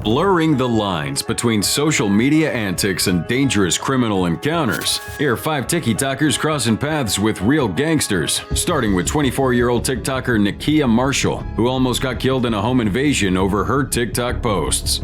blurring the lines between social media antics and dangerous criminal encounters. Here are 5 TikTokers crossing paths with real gangsters, starting with 24-year-old TikToker Nikia Marshall, who almost got killed in a home invasion over her TikTok posts.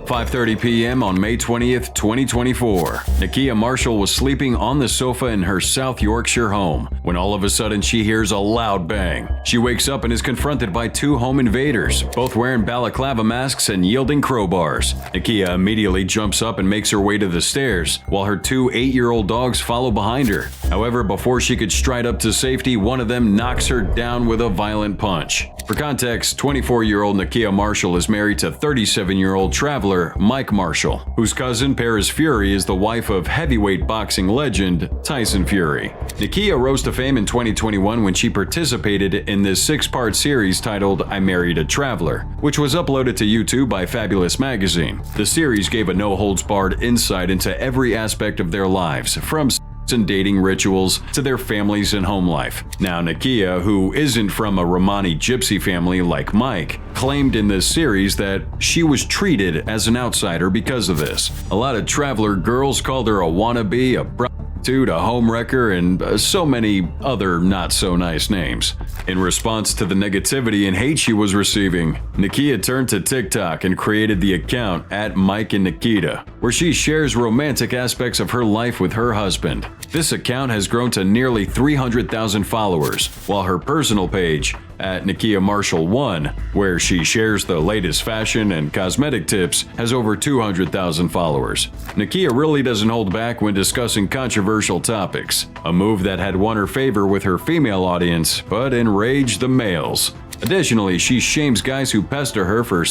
5:30 p.m. on May 20th, 2024. Nikia Marshall was sleeping on the sofa in her South Yorkshire home when all of a sudden she hears a loud bang. She wakes up and is confronted by 2 home invaders, both wearing balaclava masks and yielding crowbars. Nikia immediately jumps up and makes her way to the stairs, while her 2 8-year-old dogs follow behind her. However, before she could stride up to safety, one of them knocks her down with a violent punch. For context, 24-year-old Nikia Marshall is married to 37-year-old traveler Mike Marshall, whose cousin Paris Fury is the wife of heavyweight boxing legend Tyson Fury. Nikia rose to fame in 2021 when she participated in this 6-part series titled I Married a Traveler, which was uploaded to YouTube by Fabulous Magazine. The series gave a no-holds-barred insight into every aspect of their lives, from and dating rituals to their families and home life. Now, Nikia, who isn't from a Romani gypsy family like Mike, claimed in this series that she was treated as an outsider because of this. A lot of traveler girls called her a wannabe, a prostitute, a homewrecker, and so many other not-so-nice names. In response to the negativity and hate she was receiving, Nikia turned to TikTok and created the account @MikeandNikita, where she shares romantic aspects of her life with her husband. This account has grown to nearly 300,000 followers, while her personal page, @Nikia Marshall 1, where she shares the latest fashion and cosmetic tips, has over 200,000 followers. Nikia really doesn't hold back when discussing controversial topics, a move that had won her favor with her female audience, but enraged the males. Additionally, she shames guys who pester her for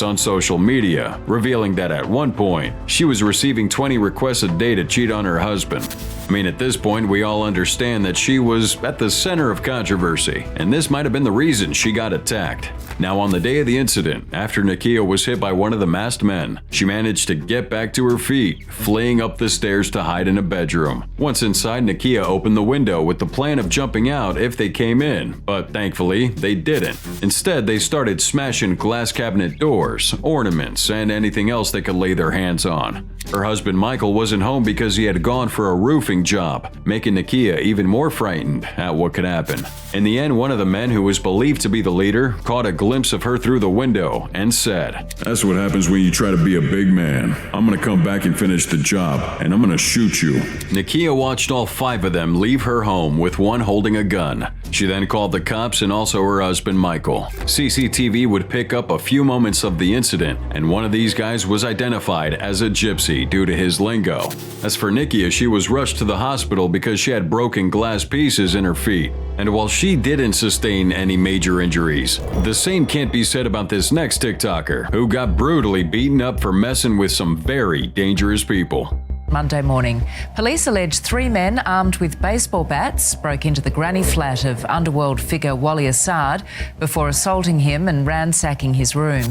on social media, revealing that at one point, she was receiving 20 requests a day to cheat on her husband. I mean, at this point, we all understand that she was at the center of controversy, and this might have been the reason she got attacked. Now, on the day of the incident, after Nikia was hit by one of the masked men, she managed to get back to her feet, fleeing up the stairs to hide in a bedroom. Once inside, Nikia opened the window with the plan of jumping out if they came in, but thankfully, they didn't. Instead, they started smashing glass cabinet doors, ornaments, and anything else they could lay their hands on. Her husband Michael wasn't home because he had gone for a roofing job, making Nikia even more frightened at what could happen. In the end, one of the men who was believed to be the leader caught a glimpse of her through the window and said, "That's what happens when you try to be a big man. I'm gonna come back and finish the job, and I'm gonna shoot you." Nikia watched all 5 of them leave her home with one holding a gun. She then called the cops and also her husband Michael. CCTV would pick up a few moments of the incident, and one of these guys was identified as a gypsy due to his lingo. As for Nikia, she was rushed to the hospital because she had broken glass pieces in her feet. And while she didn't sustain any major injuries, the same can't be said about this next TikToker, who got brutally beaten up for messing with some very dangerous people. Monday morning, police allege 3 men armed with baseball bats broke into the granny flat of underworld figure Wally Assaad before assaulting him and ransacking his room.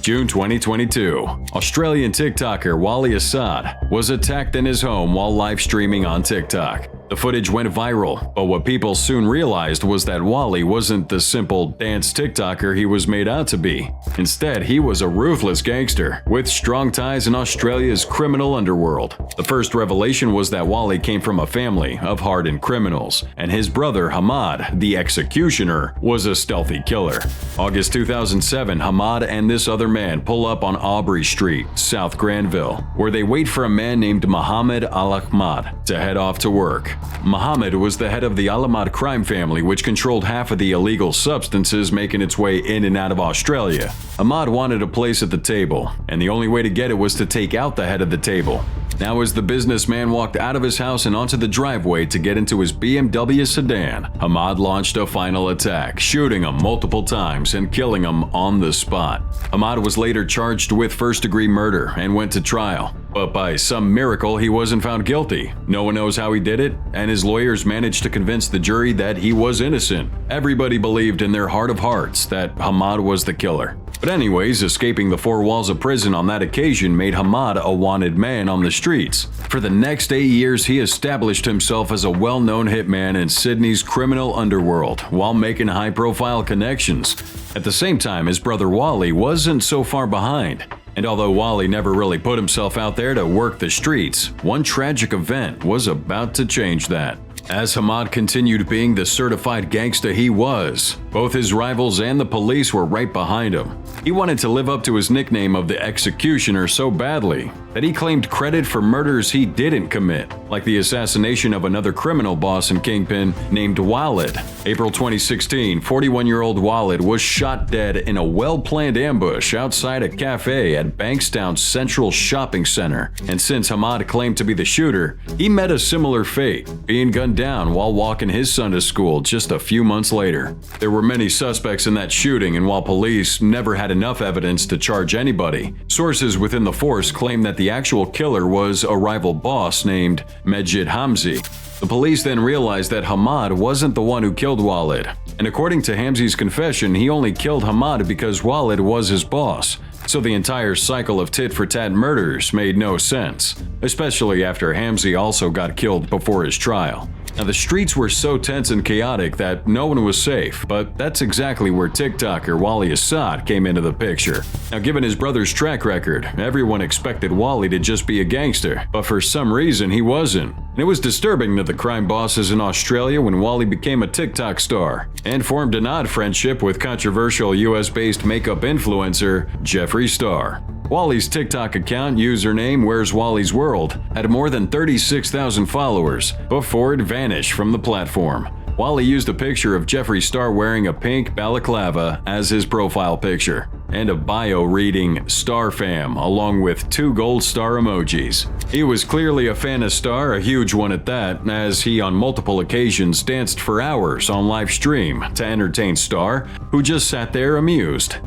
June 2022, Australian TikToker Wally Assaad was attacked in his home while live streaming on TikTok. The footage went viral, but what people soon realized was that Wally wasn't the simple dance TikToker he was made out to be. Instead, he was a ruthless gangster with strong ties in Australia's criminal underworld. The first revelation was that Wally came from a family of hardened criminals, and his brother Hamad, the executioner, was a stealthy killer. August 2007, Hamad and this other man pull up on Aubrey Street, South Granville, where they wait for a man named Mohammed Al-Ahmad to head off to work. Mohammed was the head of the Al-Ahmad crime family, which controlled half of the illegal substances making its way in and out of Australia. Ahmad wanted a place at the table, and the only way to get it was to take out the head of the table. Now, as the businessman walked out of his house and onto the driveway to get into his BMW sedan, Ahmad launched a final attack, shooting him multiple times and killing him on the spot. Ahmad was later charged with first-degree murder and went to trial. But by some miracle, he wasn't found guilty. No one knows how he did it, and his lawyers managed to convince the jury that he was innocent. Everybody believed in their heart of hearts that Hamad was the killer. But anyways, escaping the four walls of prison on that occasion made Hamad a wanted man on the streets. For the next 8 years, he established himself as a well-known hitman in Sydney's criminal underworld while making high-profile connections. At the same time, his brother Wally wasn't so far behind. And although Wally never really put himself out there to work the streets, one tragic event was about to change that. As Hamad continued being the certified gangsta he was, both his rivals and the police were right behind him. He wanted to live up to his nickname of the Executioner so badly that he claimed credit for murders he didn't commit, like the assassination of another criminal boss and kingpin named Walid. April 2016, 41-year-old Walid was shot dead in a well-planned ambush outside a cafe at Bankstown's Central Shopping Center. And since Hamad claimed to be the shooter, he met a similar fate, being gunned down while walking his son to school just a few months later. There were many suspects in that shooting, and while police never had enough evidence to charge anybody, sources within the force claimed that the actual killer was a rival boss named Majid Hamzi. The police then realized that Hamad wasn't the one who killed Walid, and according to Hamzi's confession, he only killed Hamad because Walid was his boss. So the entire cycle of tit-for-tat murders made no sense, especially after Hamzi also got killed before his trial. Now, the streets were so tense and chaotic that no one was safe, but that's exactly where TikToker Wally Assaad came into the picture. Now, given his brother's track record, everyone expected Wally to just be a gangster, but for some reason he wasn't. And it was disturbing to the crime bosses in Australia when Wally became a TikTok star and formed an odd friendship with controversial US-based makeup influencer Jeffree Star. Wally's TikTok account, username Where's Wally's World, had more than 36,000 followers before it vanished from the platform. Wally used a picture of Jeffree Star wearing a pink balaclava as his profile picture, and a bio reading "Star Fam" along with 2 gold star emojis. He was clearly a fan of Star, a huge one at that, as he on multiple occasions danced for hours on live stream to entertain Star, who just sat there amused.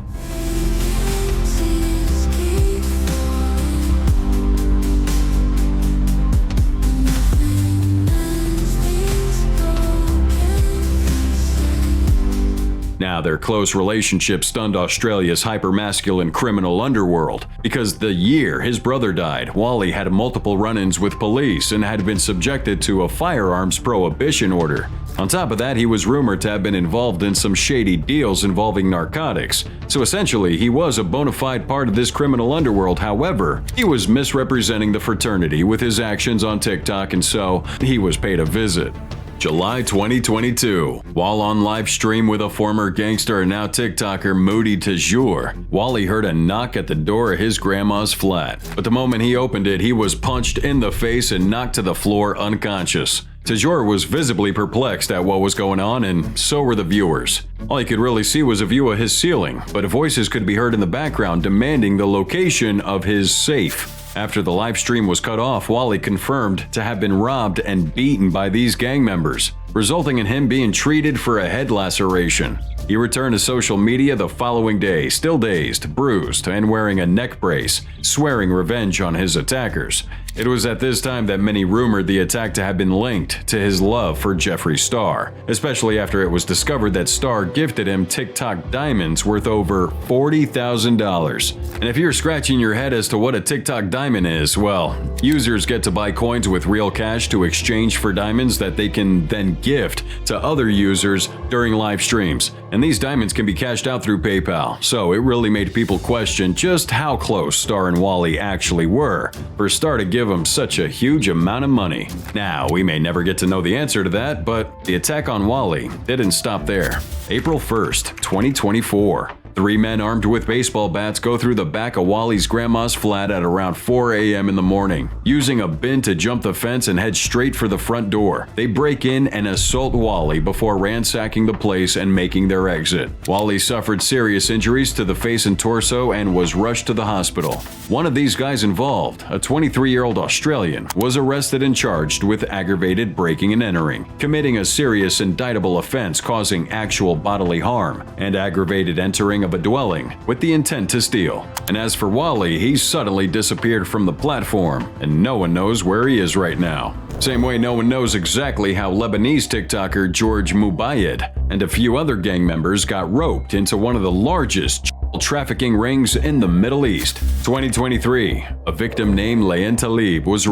Now, their close relationship stunned Australia's hypermasculine criminal underworld, because the year his brother died, Wally had multiple run-ins with police and had been subjected to a firearms prohibition order. On top of that, he was rumored to have been involved in some shady deals involving narcotics. So essentially, he was a bona fide part of this criminal underworld. However, he was misrepresenting the fraternity with his actions on TikTok, and so he was paid a visit. July 2022. While on live stream with a former gangster and now TikToker Moody Tajour, Wally heard a knock at the door of his grandma's flat. But the moment he opened it, he was punched in the face and knocked to the floor unconscious. Tajour was visibly perplexed at what was going on, and so were the viewers. All he could really see was a view of his ceiling, but voices could be heard in the background demanding the location of his safe. After the live stream was cut off, Wally confirmed to have been robbed and beaten by these gang members, resulting in him being treated for a head laceration. He returned to social media the following day, still dazed, bruised, and wearing a neck brace, swearing revenge on his attackers. It was at this time that many rumored the attack to have been linked to his love for Jeffree Star, especially after it was discovered that Star gifted him TikTok diamonds worth over $40,000. And if you're scratching your head as to what a TikTok diamond is, well, users get to buy coins with real cash to exchange for diamonds that they can then gift to other users during live streams. And these diamonds can be cashed out through PayPal, so it really made people question just how close Star and Wally actually were for Star to give him such a huge amount of money. Now, we may never get to know the answer to that, but the attack on Wally didn't stop there. April 1st, 2024. 3 men armed with baseball bats go through the back of Wally's grandma's flat at around 4 a.m. in the morning, using a bin to jump the fence and head straight for the front door. They break in and assault Wally before ransacking the place and making their exit. Wally suffered serious injuries to the face and torso and was rushed to the hospital. One of these guys involved, a 23-year-old Australian, was arrested and charged with aggravated breaking and entering, committing a serious indictable offense causing actual bodily harm, and aggravated entering of a dwelling with the intent to steal. And as for Wally, he suddenly disappeared from the platform, and no one knows where he is right now. Same way no one knows exactly how Lebanese TikToker George Mubayed and a few other gang members got roped into one of the largest trafficking rings in the Middle East. 2023, a victim named Layan Talib was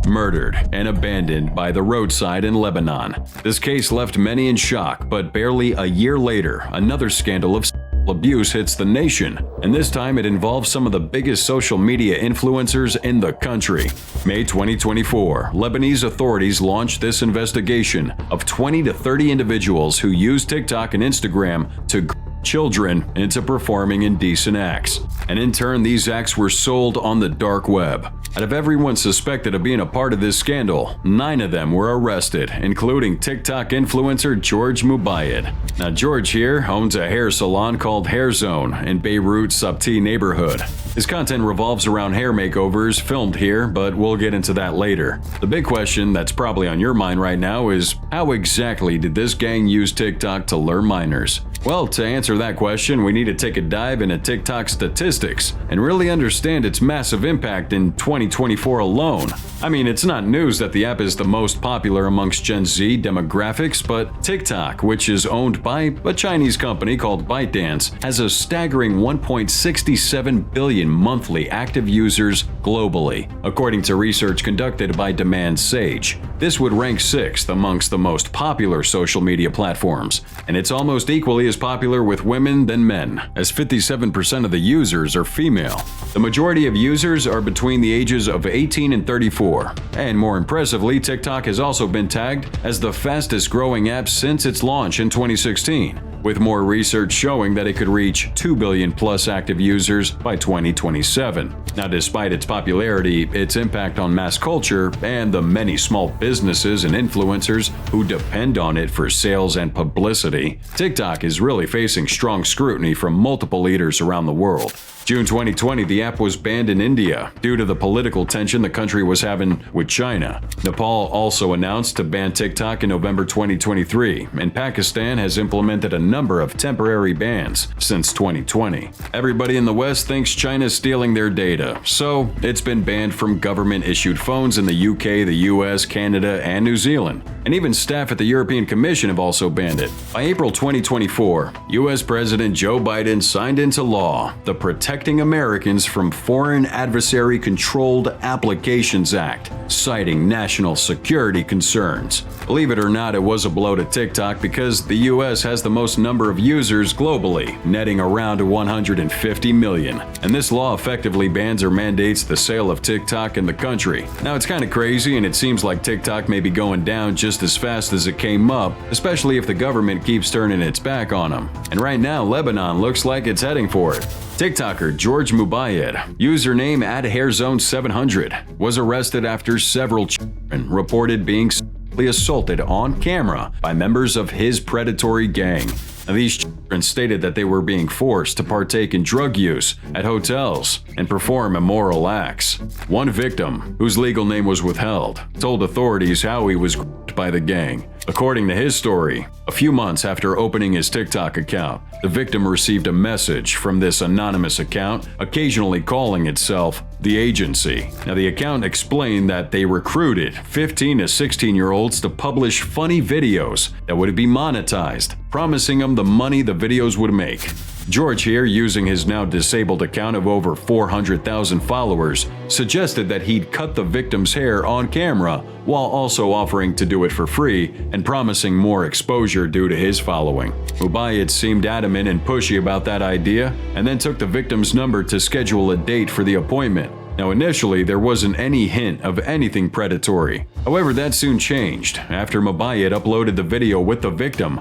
murdered and abandoned by the roadside in Lebanon. This case left many in shock, but barely a year later, another scandal of abuse hits the nation, and this time it involves some of the biggest social media influencers in the country. May 2024, Lebanese authorities launched this investigation of 20 to 30 individuals who use TikTok and Instagram to children into performing indecent acts. And in turn, these acts were sold on the dark web. Out of everyone suspected of being a part of this scandal, 9 of them were arrested, including TikTok influencer George Mubayed. Now, George here owns a hair salon called Hair Zone in Beirut's Sabti neighborhood. His content revolves around hair makeovers filmed here, but we'll get into that later. The big question that's probably on your mind right now is, how exactly did this gang use TikTok to lure minors? Well, to answer that question, we need to take a dive into TikTok statistics and really understand its massive impact in 2024 alone. I mean, it's not news that the app is the most popular amongst Gen Z demographics, but TikTok, which is owned by a Chinese company called ByteDance, has a staggering 1.67 billion monthly active users globally, according to research conducted by Demand Sage. This would rank 6th amongst the most popular social media platforms, and it's almost equally as popular with women than men, as 57% of the users are female. The majority of users are between the ages of 18 and 34, and more impressively, TikTok has also been tagged as the fastest growing app since its launch in 2016, with more research showing that it could reach 2 billion plus active users by 2027. Now, despite its popularity, its impact on mass culture, and the many small businesses and influencers who depend on it for sales and publicity, TikTok is really facing strong scrutiny from multiple leaders around the world. June 2020, the app was banned in India due to the political tension the country was having with China. Nepal also announced to ban TikTok in November 2023, and Pakistan has implemented a number of temporary bans since 2020. Everybody in the West thinks China's stealing their data, so it's been banned from government-issued phones in the UK, the US, Canada, and New Zealand. And even staff at the European Commission have also banned it. By April 2024, US President Joe Biden signed into law the Protecting Americans from Foreign Adversary Controlled Applications Act, citing national security concerns. Believe it or not, it was a blow to TikTok because the US has the most number of users globally, netting around 150 million. And this law effectively bans or mandates the sale of TikTok in the country. Now, it's kind of crazy, and it seems like TikTok may be going down just as fast as it came up, especially if the government keeps turning its back on them. And right now, Lebanon looks like it's heading for it. TikToker George Mubayed, username @hairzone700, was arrested after several children reported being sexually assaulted on camera by members of his predatory gang. Now, these children stated that they were being forced to partake in drug use at hotels and perform immoral acts. One victim, whose legal name was withheld, told authorities how he was groomed by the gang. According to his story, a few months after opening his TikTok account, the victim received a message from this anonymous account, occasionally calling itself The Agency. Now, the account explained that they recruited 15 to 16-year-olds to publish funny videos that would be monetized, promising them the money the videos would make. George here, using his now disabled account of over 400,000 followers, suggested that he'd cut the victim's hair on camera while also offering to do it for free and promising more exposure due to his following. Mubayed seemed adamant and pushy about that idea and then took the victim's number to schedule a date for the appointment. Now, initially, there wasn't any hint of anything predatory. However, that soon changed. After Mubayed uploaded the video with the victim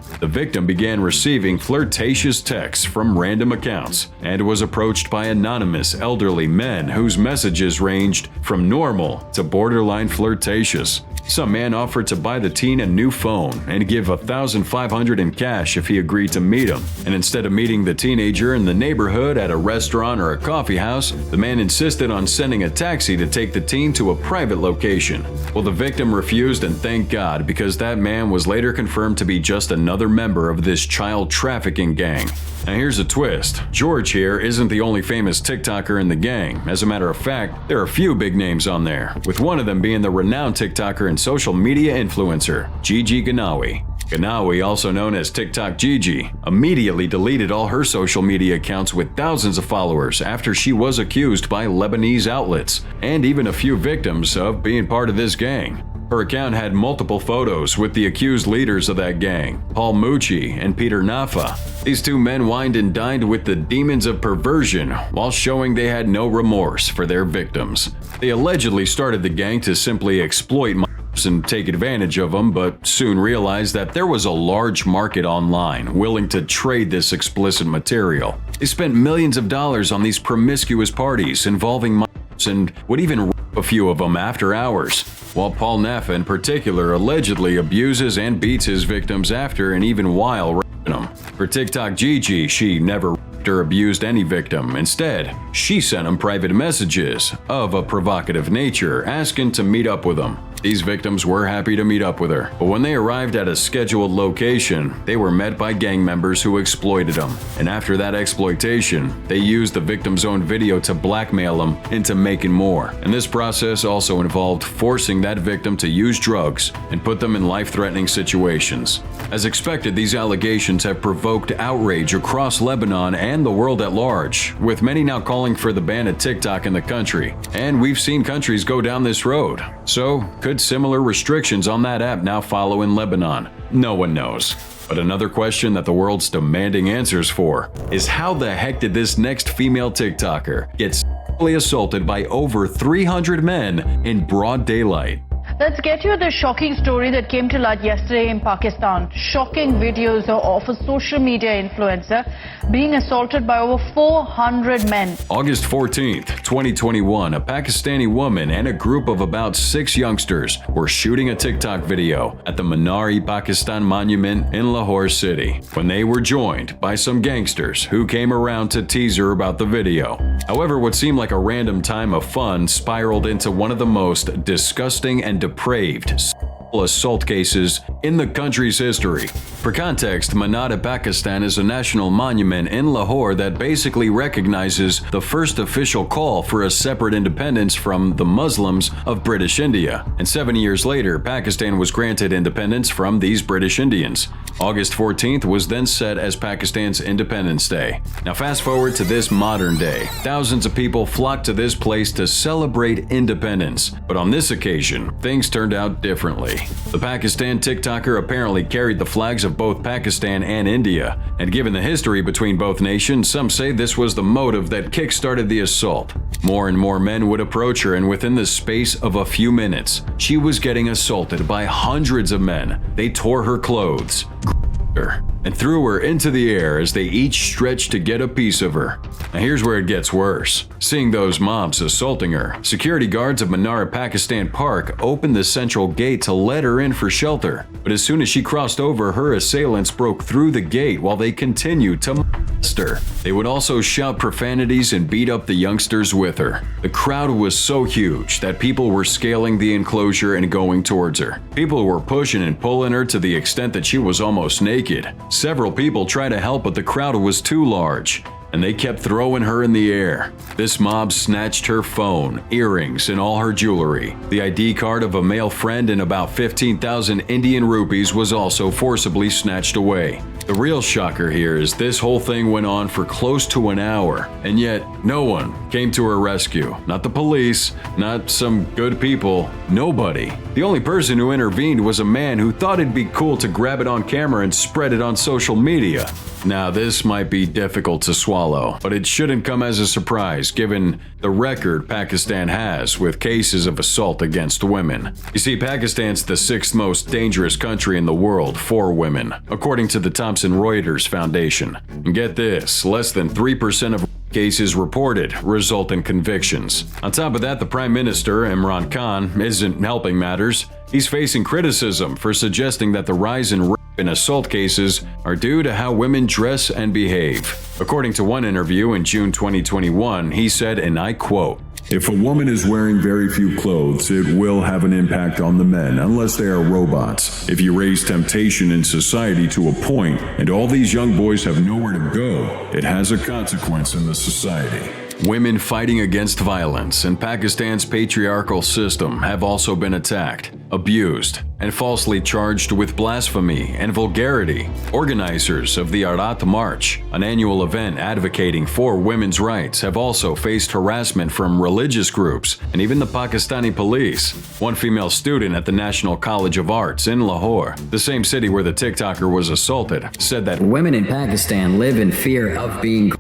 began receiving flirtatious texts from random accounts and was approached by anonymous elderly men whose messages ranged from normal to borderline flirtatious. Some man offered to buy the teen a new phone and give $1,500 in cash if he agreed to meet him. And instead of meeting the teenager in the neighborhood at a restaurant or a coffee house, the man insisted on sending a taxi to take the teen to a private location. Well, the victim refused, and thank God, because that man was later confirmed to be just another member of this child trafficking gang. Now, here's a twist. George here isn't the only famous TikToker in the gang. As a matter of fact, there are a few big names on there, with one of them being the renowned TikToker and social media influencer, Gigi Ganawi. Ganawi, also known as TikTok Gigi, immediately deleted all her social media accounts with thousands of followers after she was accused by Lebanese outlets and even a few victims of being part of this gang. Her account had multiple photos with the accused leaders of that gang, Paul Mucci and Peter Nafa. These two men wined and dined with the demons of perversion while showing they had no remorse for their victims. They allegedly started the gang to simply exploit minors and take advantage of them, but soon realized that there was a large market online willing to trade this explicit material. They spent millions of dollars on these promiscuous parties involving minors and would even rape a few of them after hours, while Paul Nafa in particular allegedly abuses and beats his victims after and even while raping them. For TikTok Gigi, she never raped or abused any victim. Instead, she sent them private messages of a provocative nature asking to meet up with them. These victims were happy to meet up with her, but when they arrived at a scheduled location, they were met by gang members who exploited them. And after that exploitation, they used the victim's own video to blackmail them into making more. And this process also involved forcing that victim to use drugs and put them in life-threatening situations. As expected, these allegations have provoked outrage across Lebanon and the world at large, with many now calling for the ban of TikTok in the country. And we've seen countries go down this road. So, could similar restrictions on that app now follow in Lebanon? No one knows. But another question that the world's demanding answers for is how the heck did this next female TikToker get sexually assaulted by over 300 men in broad daylight? Let's get you the shocking story that came to light yesterday in Pakistan. Shocking videos of a social media influencer being assaulted by over 400 men. August 14th, 2021, a Pakistani woman and a group of about 6 youngsters were shooting a TikTok video at the Minar-e-Pakistan monument in Lahore City when they were joined by some gangsters who came around to tease her about the video. However, what seemed like a random time of fun spiraled into one of the most disgusting and depraved assault cases in the country's history. For context, Minar-e-Pakistan is a national monument in Lahore that basically recognizes the first official call for a separate independence from the Muslims of British India. And 7 years later, Pakistan was granted independence from these British Indians. August 14th was then set as Pakistan's Independence Day. Now fast forward to this modern day. Thousands of people flocked to this place to celebrate independence. But on this occasion, things turned out differently. The Pakistan TikToker apparently carried the flags of both Pakistan and India, and given the history between both nations, some say this was the motive that kick-started the assault. More and more men would approach her, and within the space of a few minutes, she was getting assaulted by hundreds of men. They tore her clothes, her, and threw her into the air as they each stretched to get a piece of her. Now here's where it gets worse. Seeing those mobs assaulting her, security guards of Minar-e-Pakistan Park opened the central gate to let her in for shelter. But as soon as she crossed over, her assailants broke through the gate while they continued to molest her. They would also shout profanities and beat up the youngsters with her. The crowd was so huge that people were scaling the enclosure and going towards her. People were pushing and pulling her to the extent that she was almost naked. Several people tried to help, but the crowd was too large, and they kept throwing her in the air. This mob snatched her phone, earrings, and all her jewelry. The ID card of a male friend and about 15,000 Indian rupees was also forcibly snatched away. The real shocker here is this whole thing went on for close to an hour, and yet no one came to her rescue. Not the police, not some good people, nobody. The only person who intervened was a man who thought it'd be cool to grab it on camera and spread it on social media. Now, this might be difficult to swallow, but it shouldn't come as a surprise given the record Pakistan has with cases of assault against women. You see, Pakistan's the 6th most dangerous country in the world for women, according to the Thomson Reuters Foundation. And get this, less than 3% of cases reported result in convictions. On top of that, the Prime Minister, Imran Khan, isn't helping matters. He's facing criticism for suggesting that the rise in rape and assault cases are due to how women dress and behave. According to one interview in June 2021, he said, and I quote, "If a woman is wearing very few clothes, it will have an impact on the men, unless they are robots. If you raise temptation in society to a point, and all these young boys have nowhere to go, it has a consequence in the society." Women fighting against violence in Pakistan's patriarchal system have also been attacked, abused, and falsely charged with blasphemy and vulgarity. Organizers of the Arat March, an annual event advocating for women's rights, have also faced harassment from religious groups and even the Pakistani police. One female student at the National College of Arts in Lahore, the same city where the TikToker was assaulted, said that women in Pakistan live in fear of being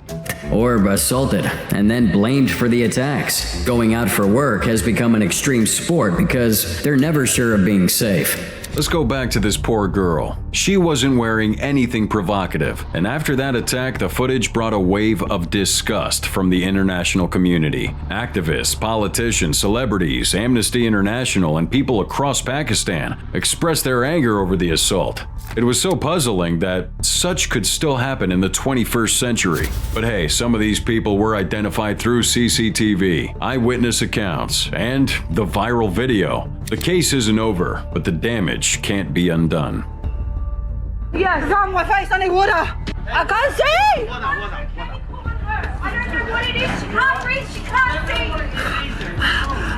or assaulted and then blamed for the attacks. Going out for work has become an extreme sport because they're never sure of being safe. Let's go back to this poor girl. She wasn't wearing anything provocative, and after that attack, the footage brought a wave of disgust from the international community. Activists, politicians, celebrities, Amnesty International, and people across Pakistan expressed their anger over the assault. It was so puzzling that such could still happen in the 21st century. But hey, some of these people were identified through CCTV, eyewitness accounts, and the viral video. The case isn't over, but the damage can't be undone. Yeah, it's on my face, I need water. I can't see! I don't know what it is. She can't breathe. She can't see.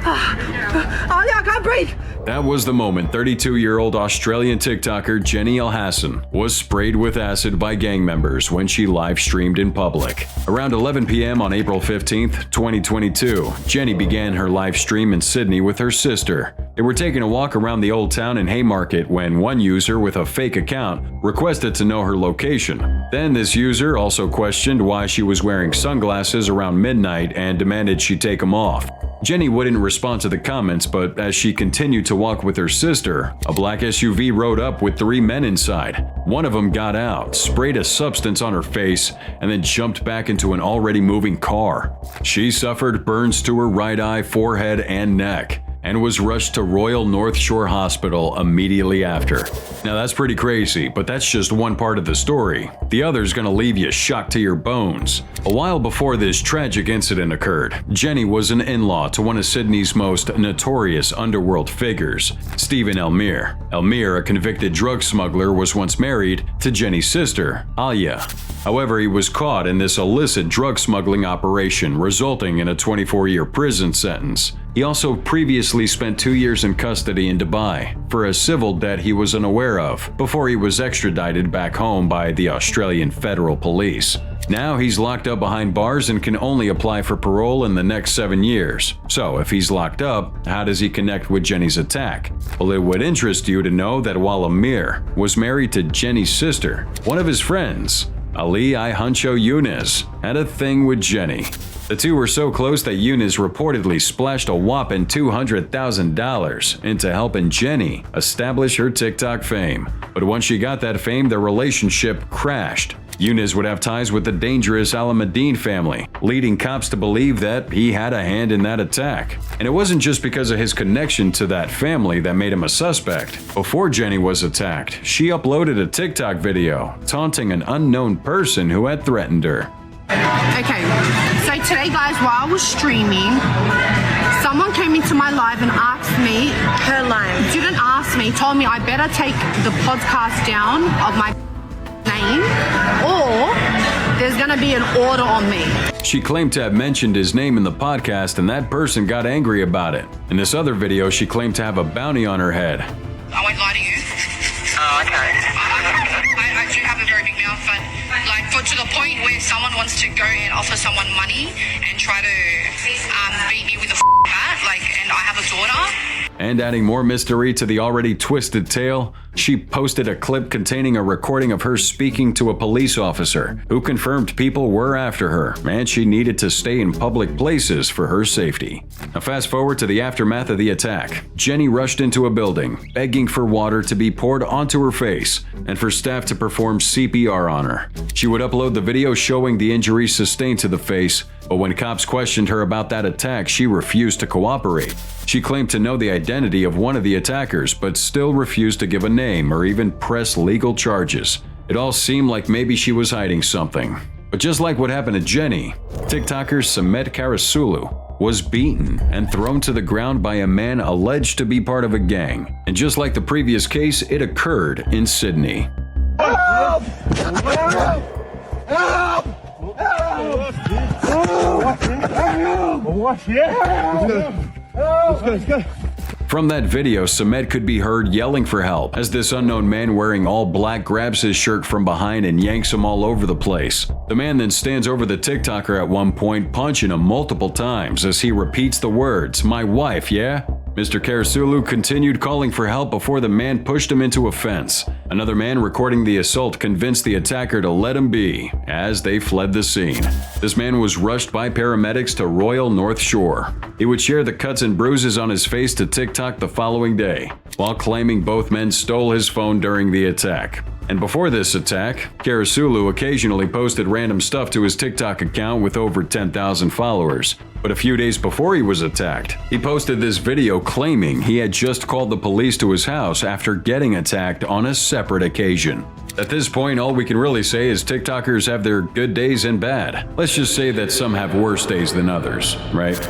Oh yeah, I can't breathe. That was the moment 32-year-old Australian TikToker Jenny Alhassan was sprayed with acid by gang members when she live-streamed in public. Around 11 p.m. on April 15, 2022, Jenny began her live stream in Sydney with her sister. They were taking a walk around the old town in Haymarket when one user with a fake account requested to know her location. Then this user also questioned why she was wearing sunglasses around midnight and demanded she take them off. Jenny wouldn't respond to the comments, but as she continued to walk with her sister, a black SUV rode up with 3 men inside. One of them got out, sprayed a substance on her face, and then jumped back into an already moving car. She suffered burns to her right eye, forehead, and neck, and was rushed to Royal North Shore Hospital immediately after. Now that's pretty crazy, but that's just one part of the story. The other's gonna leave you shocked to your bones. A while before this tragic incident occurred, Jenny was an in-law to one of Sydney's most notorious underworld figures, Stephen Elmire. Elmire, a convicted drug smuggler, was once married to Jenny's sister, Alia. However, he was caught in this illicit drug smuggling operation, resulting in a 24-year prison sentence. He also previously spent 2 years in custody in Dubai for a civil debt he was unaware of before he was extradited back home by the Australian Federal Police. Now he's locked up behind bars and can only apply for parole in the next 7 years. So if he's locked up, how does he connect with Jenny's attack? Well, it would interest you to know that while Amir was married to Jenny's sister, one of his friends, Ali I Huncho Yunus, had a thing with Jenny. The two were so close that Yunus reportedly splashed a whopping $200,000 into helping Jenny establish her TikTok fame. But once she got that fame, their relationship crashed. Yunus would have ties with the dangerous Alameddine family, leading cops to believe that he had a hand in that attack. And it wasn't just because of his connection to that family that made him a suspect. Before Jenny was attacked, she uploaded a TikTok video taunting an unknown person who had threatened her. Okay, so today guys, while I was streaming, someone came into my live and asked me, her live, didn't ask me, told me I better take the podcast down of my name or there's gonna be an order on me. She claimed to have mentioned his name in the podcast and that person got angry about it. In this other video, she claimed to have a bounty on her head. I won't lie to you. Oh, okay. I do have a very big mouth, but to the point where someone wants to go and offer someone money and try to beat me with a bat, and I have a daughter. And adding more mystery to the already twisted tale, she posted a clip containing a recording of her speaking to a police officer who confirmed people were after her and she needed to stay in public places for her safety. Now fast forward to the aftermath of the attack. Jenny rushed into a building, begging for water to be poured onto her face and for staff to perform CPR on her. She would upload the video showing the injuries sustained to the face, but when cops questioned her about that attack, she refused to cooperate. She claimed to know the identity of one of the attackers, but still refused to give a name or even press legal charges. It all seemed like maybe she was hiding something. But just like what happened to Jenny, TikToker Samet Karasulu was beaten and thrown to the ground by a man alleged to be part of a gang. And just like the previous case, it occurred in Sydney. Help! Help! Help! Let's go. From that video, Samed could be heard yelling for help as this unknown man wearing all black grabs his shirt from behind and yanks him all over the place. The man then stands over the TikToker at one point, punching him multiple times as he repeats the words, "My wife, yeah?" Mr. Karasulu continued calling for help before the man pushed him into a fence. Another man recording the assault convinced the attacker to let him be as they fled the scene. This man was rushed by paramedics to Royal North Shore. He would share the cuts and bruises on his face to TikTok the following day, while claiming both men stole his phone during the attack. And before this attack, Karasulu occasionally posted random stuff to his TikTok account with over 10,000 followers. But a few days before he was attacked, he posted this video claiming he had just called the police to his house after getting attacked on a separate occasion. At this point, all we can really say is TikTokers have their good days and bad. Let's just say that some have worse days than others, right?